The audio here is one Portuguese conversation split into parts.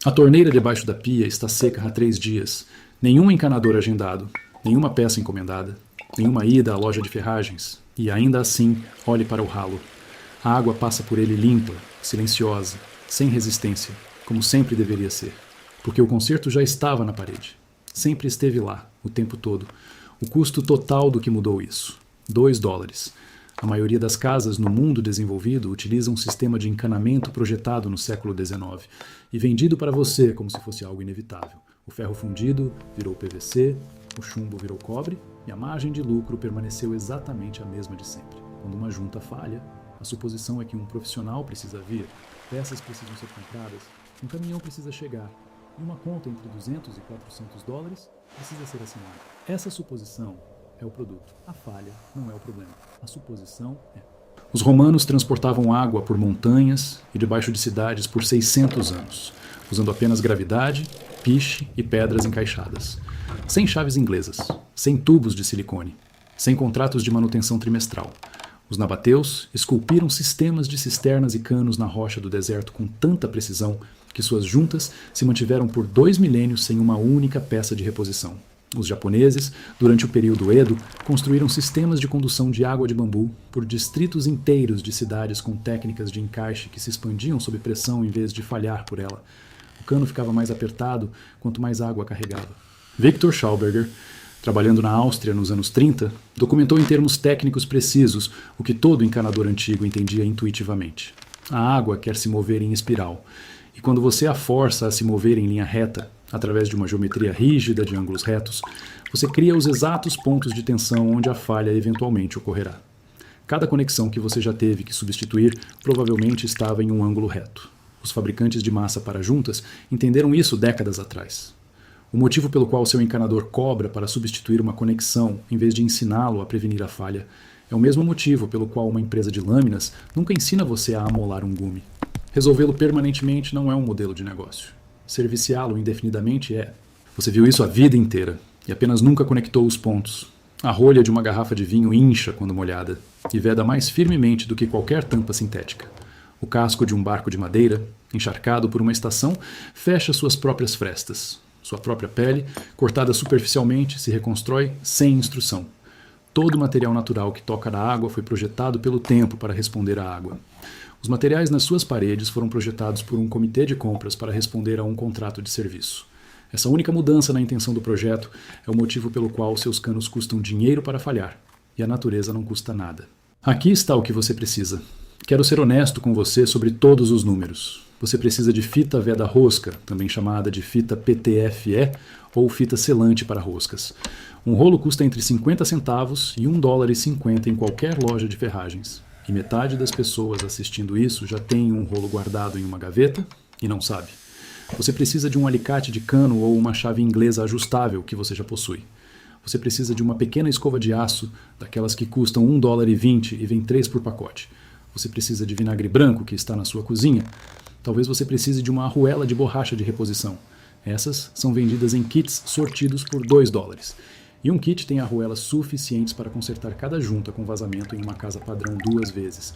A torneira debaixo da pia está seca há 3 dias. Nenhum encanador agendado, nenhuma peça encomendada, nenhuma ida à loja de ferragens. E ainda assim, olhe para o ralo. A água passa por ele limpa, silenciosa, sem resistência, como sempre deveria ser. Porque o conserto já estava na parede. Sempre esteve lá, o tempo todo. O custo total do que mudou isso: $2. A maioria das casas no mundo desenvolvido utiliza um sistema de encanamento projetado no século XIX e vendido para você como se fosse algo inevitável. O ferro fundido virou PVC, o chumbo virou cobre e a margem de lucro permaneceu exatamente a mesma de sempre. Quando uma junta falha, a suposição é que um profissional precisa vir, peças precisam ser compradas, um caminhão precisa chegar e uma conta entre $200 e $400 precisa ser assinada. Essa suposição é o produto. A falha não é o problema. A suposição é. Os romanos transportavam água por montanhas e debaixo de cidades por 600 anos, usando apenas gravidade, piche e pedras encaixadas. Sem chaves inglesas, sem tubos de silicone, sem contratos de manutenção trimestral. Os nabateus esculpiram sistemas de cisternas e canos na rocha do deserto com tanta precisão que suas juntas se mantiveram por 2 milênios sem uma única peça de reposição. Os japoneses, durante o período Edo, construíram sistemas de condução de água de bambu por distritos inteiros de cidades com técnicas de encaixe que se expandiam sob pressão em vez de falhar por ela. O cano ficava mais apertado quanto mais água carregava. Victor Schauberger, trabalhando na Áustria nos anos 30, documentou em termos técnicos precisos o que todo encanador antigo entendia intuitivamente. A água quer se mover em espiral, e quando você a força a se mover em linha reta, através de uma geometria rígida de ângulos retos, você cria os exatos pontos de tensão onde a falha eventualmente ocorrerá. Cada conexão que você já teve que substituir provavelmente estava em um ângulo reto. Os fabricantes de massa para juntas entenderam isso décadas atrás. O motivo pelo qual seu encanador cobra para substituir uma conexão em vez de ensiná-lo a prevenir a falha é o mesmo motivo pelo qual uma empresa de lâminas nunca ensina você a amolar um gume. Resolvê-lo permanentemente não é um modelo de negócio. Serviciá-lo indefinidamente é. Você viu isso a vida inteira e apenas nunca conectou os pontos. A rolha de uma garrafa de vinho incha quando molhada e veda mais firmemente do que qualquer tampa sintética. O casco de um barco de madeira, encharcado por uma estação, fecha suas próprias frestas. Sua própria pele, cortada superficialmente, se reconstrói sem instrução. Todo o material natural que toca na água foi projetado pelo tempo para responder à água. Os materiais nas suas paredes foram projetados por um comitê de compras para responder a um contrato de serviço. Essa única mudança na intenção do projeto é o motivo pelo qual seus canos custam dinheiro para falhar, e a natureza não custa nada. Aqui está o que você precisa. Quero ser honesto com você sobre todos os números. Você precisa de fita veda-rosca, também chamada de fita PTFE ou fita selante para roscas. Um rolo custa entre 50 centavos e $1,50 em qualquer loja de ferragens. E metade das pessoas assistindo isso já tem um rolo guardado em uma gaveta e não sabe. Você precisa de um alicate de cano ou uma chave inglesa ajustável que você já possui. Você precisa de uma pequena escova de aço, daquelas que custam $1,20 e vem 3 por pacote. Você precisa de vinagre branco que está na sua cozinha. Talvez você precise de uma arruela de borracha de reposição. Essas são vendidas em kits sortidos por $2. E um kit tem arruelas suficientes para consertar cada junta com vazamento em uma casa padrão 2 vezes.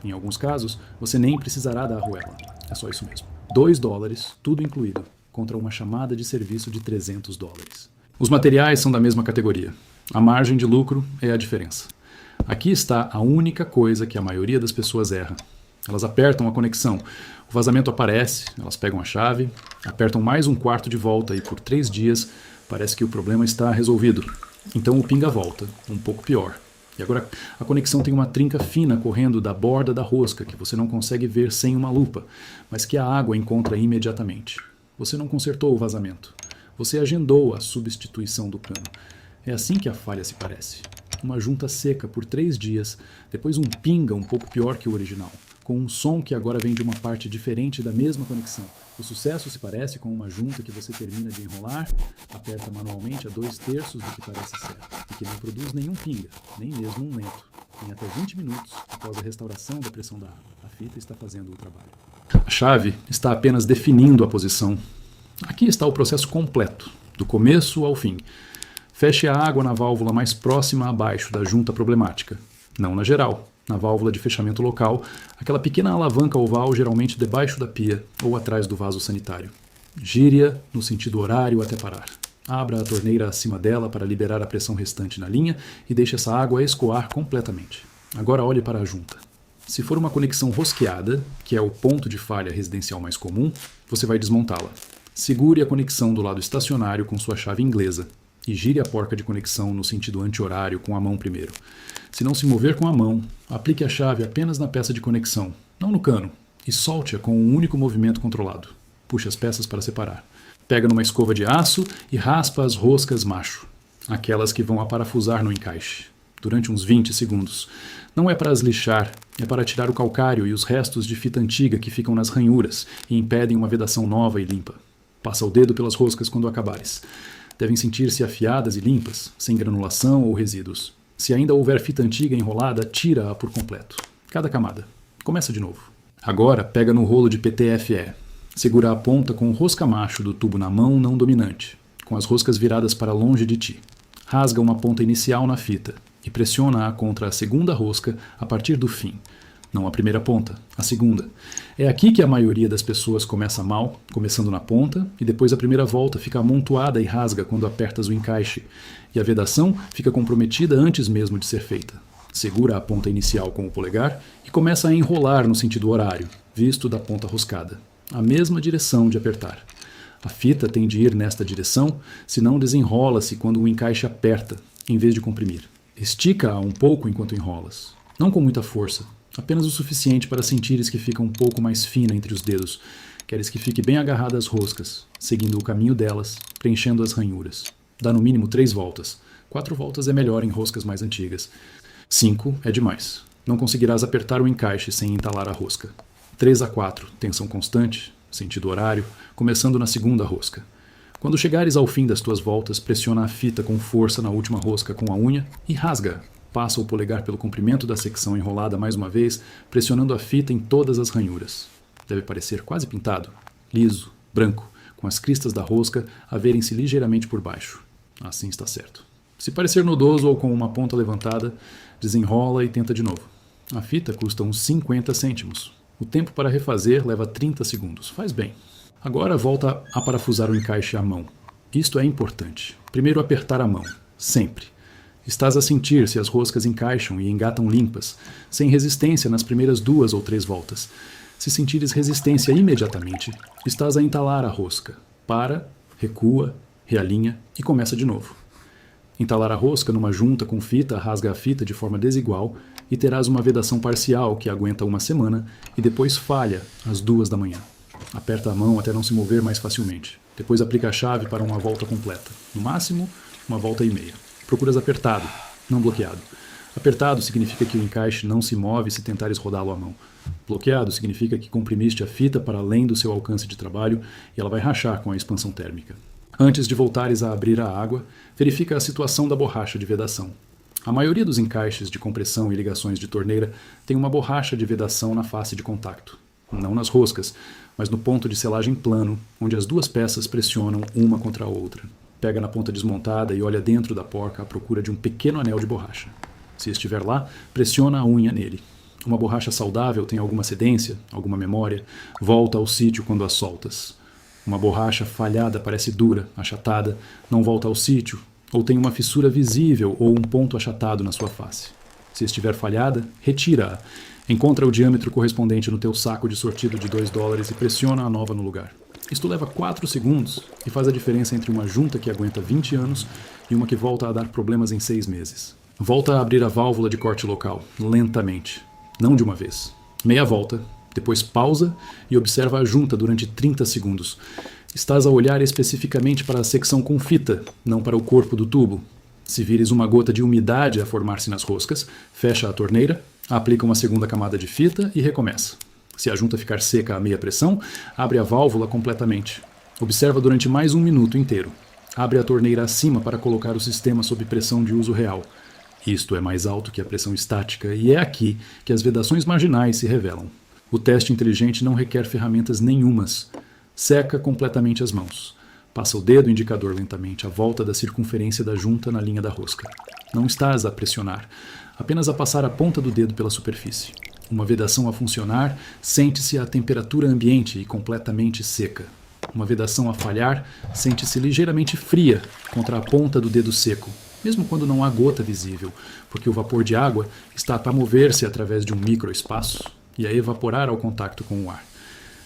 Em alguns casos, você nem precisará da arruela. É só isso mesmo. $2, tudo incluído, contra uma chamada de serviço de $300. Os materiais são da mesma categoria. A margem de lucro é a diferença. Aqui está a única coisa que a maioria das pessoas erra. Elas apertam a conexão, o vazamento aparece, elas pegam a chave, apertam mais um quarto de volta e por 3 dias parece que o problema está resolvido. Então o pinga volta, um pouco pior. E agora a conexão tem uma trinca fina correndo da borda da rosca que você não consegue ver sem uma lupa, mas que a água encontra imediatamente. Você não consertou o vazamento. Você agendou a substituição do cano. É assim que a falha se parece. Uma junta seca por 3 dias, depois um pinga um pouco pior que o original, com um som que agora vem de uma parte diferente da mesma conexão. O sucesso se parece com uma junta que você termina de enrolar, aperta manualmente a 2/3 do que parece certo, e que não produz nenhum pinga, nem mesmo um lento. Em até 20 minutos, após a restauração da pressão da água, a fita está fazendo o trabalho. A chave está apenas definindo a posição. Aqui está o processo completo, do começo ao fim. Feche a água na válvula mais próxima abaixo da junta problemática, não na geral. Na válvula de fechamento local, aquela pequena alavanca oval geralmente debaixo da pia ou atrás do vaso sanitário. Gire-a no sentido horário até parar. Abra a torneira acima dela para liberar a pressão restante na linha e deixe essa água escoar completamente. Agora olhe para a junta. Se for uma conexão rosqueada, que é o ponto de falha residencial mais comum, você vai desmontá-la. Segure a conexão do lado estacionário com sua chave inglesa e gire a porca de conexão no sentido anti-horário com a mão primeiro. Se não se mover com a mão, aplique a chave apenas na peça de conexão, não no cano, e solte-a com um único movimento controlado. Puxe as peças para separar. Pega numa escova de aço e raspa as roscas macho, aquelas que vão aparafusar no encaixe, durante uns 20 segundos. Não é para as lixar, é para tirar o calcário e os restos de fita antiga que ficam nas ranhuras e impedem uma vedação nova e limpa. Passa o dedo pelas roscas quando acabares. Devem sentir-se afiadas e limpas, sem granulação ou resíduos. Se ainda houver fita antiga enrolada, tira-a por completo. Cada camada. Começa de novo. Agora, pega no rolo de PTFE. Segura a ponta com o rosca-macho do tubo na mão não dominante, com as roscas viradas para longe de ti. Rasga uma ponta inicial na fita e pressiona-a contra a segunda rosca a partir do fim. Não a primeira ponta, a segunda. É aqui que a maioria das pessoas começa mal, começando na ponta, e depois a primeira volta fica amontoada e rasga quando apertas o encaixe, e a vedação fica comprometida antes mesmo de ser feita. Segura a ponta inicial com o polegar e começa a enrolar no sentido horário, visto da ponta roscada. A mesma direção de apertar. A fita tem de ir nesta direção, senão desenrola-se quando o encaixe aperta, em vez de comprimir. Estica-a um pouco enquanto enrolas. Não com muita força, apenas o suficiente para sentires que fica um pouco mais fina entre os dedos. Queres que fique bem agarrada às roscas, seguindo o caminho delas, preenchendo as ranhuras. Dá no mínimo 3 voltas. 4 voltas é melhor em roscas mais antigas. 5 é demais. Não conseguirás apertar o encaixe sem entalar a rosca. 3 a 4, tensão constante, sentido horário, começando na segunda rosca. Quando chegares ao fim das tuas voltas, pressiona a fita com força na última rosca com a unha e rasga. Passa o polegar pelo comprimento da secção enrolada mais uma vez, pressionando a fita em todas as ranhuras. Deve parecer quase pintado, liso, branco, com as cristas da rosca a verem-se ligeiramente por baixo. Assim está certo. Se parecer nodoso ou com uma ponta levantada, desenrola e tenta de novo. A fita custa uns 50 cêntimos. O tempo para refazer leva 30 segundos. Faz bem. Agora volta a parafusar o encaixe à mão. Isto é importante. Primeiro apertar a mão. Sempre. Estás a sentir se as roscas encaixam e engatam limpas, sem resistência nas primeiras 2 ou 3 voltas. Se sentires resistência imediatamente, estás a entalar a rosca. Para, recua, realinha e começa de novo. Entalar a rosca numa junta com fita rasga a fita de forma desigual e terás uma vedação parcial que aguenta uma semana e depois falha às 2 da manhã. Aperta a mão até não se mover mais facilmente. Depois aplica a chave para uma volta completa. No máximo, uma volta e meia. Procuras apertado, não bloqueado. Apertado significa que o encaixe não se move se tentares rodá-lo à mão. Bloqueado significa que comprimiste a fita para além do seu alcance de trabalho e ela vai rachar com a expansão térmica. Antes de voltares a abrir a água, verifica a situação da borracha de vedação. A maioria dos encaixes de compressão e ligações de torneira tem uma borracha de vedação na face de contato. Não nas roscas, mas no ponto de selagem plano, onde as 2 peças pressionam uma contra a outra. Pega na ponta desmontada e olha dentro da porca à procura de um pequeno anel de borracha. Se estiver lá, pressiona a unha nele. Uma borracha saudável tem alguma cedência, alguma memória, volta ao sítio quando a soltas. Uma borracha falhada parece dura, achatada, não volta ao sítio, ou tem uma fissura visível ou um ponto achatado na sua face. Se estiver falhada, retira-a. Encontra o diâmetro correspondente no teu saco de sortido de $2 e pressiona a nova no lugar. Isto leva 4 segundos e faz a diferença entre uma junta que aguenta 20 anos e uma que volta a dar problemas em 6 meses. Volta a abrir a válvula de corte local, lentamente, não de uma vez. Meia volta, depois pausa e observa a junta durante 30 segundos. Estás a olhar especificamente para a secção com fita, não para o corpo do tubo. Se vires uma gota de umidade a formar-se nas roscas, fecha a torneira, aplica uma segunda camada de fita e recomeça. Se a junta ficar seca a meia pressão, abre a válvula completamente. Observa durante mais 1 minuto inteiro. Abre a torneira acima para colocar o sistema sob pressão de uso real. Isto é mais alto que a pressão estática e é aqui que as vedações marginais se revelam. O teste inteligente não requer ferramentas nenhumas. Seca completamente as mãos. Passa o dedo indicador lentamente à volta da circunferência da junta na linha da rosca. Não estás a pressionar, apenas a passar a ponta do dedo pela superfície. Uma vedação a funcionar, sente-se a temperatura ambiente e completamente seca. Uma vedação a falhar sente-se ligeiramente fria contra a ponta do dedo seco, mesmo quando não há gota visível, porque o vapor de água está a mover-se através de um microespaço e a evaporar ao contato com o ar.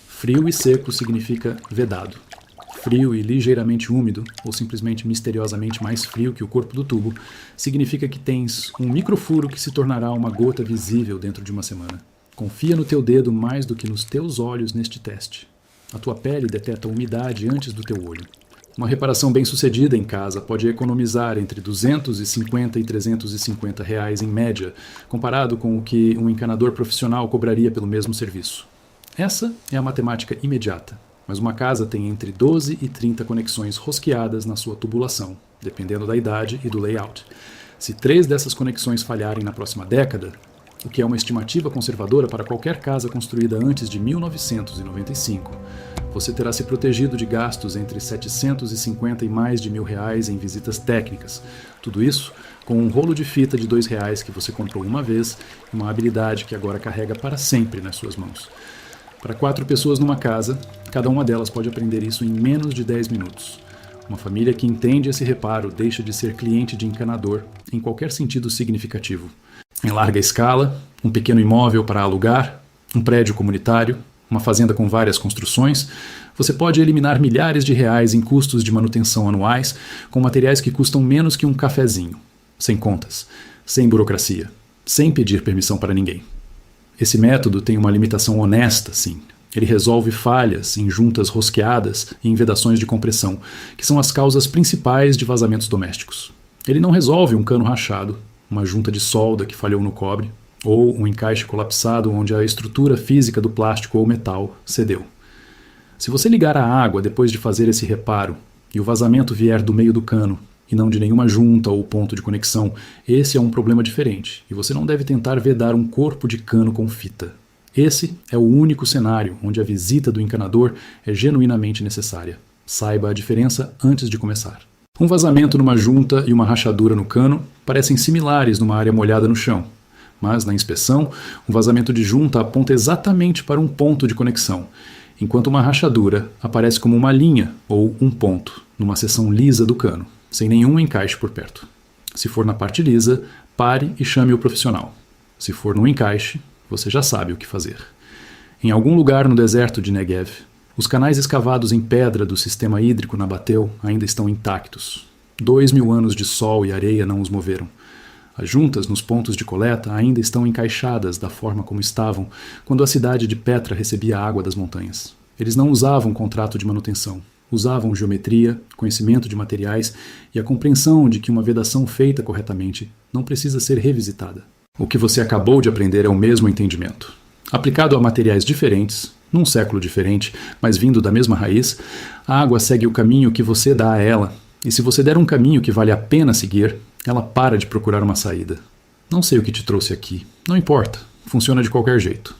Frio e seco significa vedado. Frio e ligeiramente úmido, ou simplesmente misteriosamente mais frio que o corpo do tubo, significa que tens um microfuro que se tornará uma gota visível dentro de uma semana. Confia no teu dedo mais do que nos teus olhos neste teste. A tua pele detecta a umidade antes do teu olho. Uma reparação bem-sucedida em casa pode economizar entre R$250 e R$350 em média, comparado com o que um encanador profissional cobraria pelo mesmo serviço. Essa é a matemática imediata, mas uma casa tem entre 12 e 30 conexões rosqueadas na sua tubulação, dependendo da idade e do layout. Se 3 dessas conexões falharem na próxima década, o que é uma estimativa conservadora para qualquer casa construída antes de 1995, você terá se protegido de gastos entre 750 e mais de R$1.000 em visitas técnicas. Tudo isso com um rolo de fita de R$2 que você comprou uma vez e uma habilidade que agora carrega para sempre nas suas mãos. Para 4 pessoas numa casa, cada uma delas pode aprender isso em menos de 10 minutos. Uma família que entende esse reparo deixa de ser cliente de encanador em qualquer sentido significativo. Em larga escala, um pequeno imóvel para alugar, um prédio comunitário, uma fazenda com várias construções, você pode eliminar milhares de reais em custos de manutenção anuais com materiais que custam menos que um cafezinho, sem contas, sem burocracia, sem pedir permissão para ninguém. Esse método tem uma limitação honesta, sim. Ele resolve falhas em juntas rosqueadas e em vedações de compressão, que são as causas principais de vazamentos domésticos. Ele não resolve um cano rachado, uma junta de solda que falhou no cobre, ou um encaixe colapsado onde a estrutura física do plástico ou metal cedeu. Se você ligar a água depois de fazer esse reparo e o vazamento vier do meio do cano e não de nenhuma junta ou ponto de conexão, esse é um problema diferente e você não deve tentar vedar um corpo de cano com fita. Esse é o único cenário onde a visita do encanador é genuinamente necessária. Saiba a diferença antes de começar. Um vazamento numa junta e uma rachadura no cano parecem similares numa área molhada no chão, mas na inspeção, um vazamento de junta aponta exatamente para um ponto de conexão, enquanto uma rachadura aparece como uma linha ou um ponto numa seção lisa do cano, sem nenhum encaixe por perto. Se for na parte lisa, pare e chame o profissional. Se for no encaixe, você já sabe o que fazer. Em algum lugar no deserto de Negev, os canais escavados em pedra do sistema hídrico Nabatel ainda estão intactos. 2.000 anos de sol e areia não os moveram. As juntas nos pontos de coleta ainda estão encaixadas da forma como estavam quando a cidade de Petra recebia água das montanhas. Eles não usavam contrato de manutenção. Usavam geometria, conhecimento de materiais e a compreensão de que uma vedação feita corretamente não precisa ser revisitada. O que você acabou de aprender é o mesmo entendimento. Aplicado a materiais diferentes, num século diferente, mas vindo da mesma raiz, a água segue o caminho que você dá a ela, e se você der um caminho que vale a pena seguir, ela para de procurar uma saída. Não sei o que te trouxe aqui. Não importa. Funciona de qualquer jeito.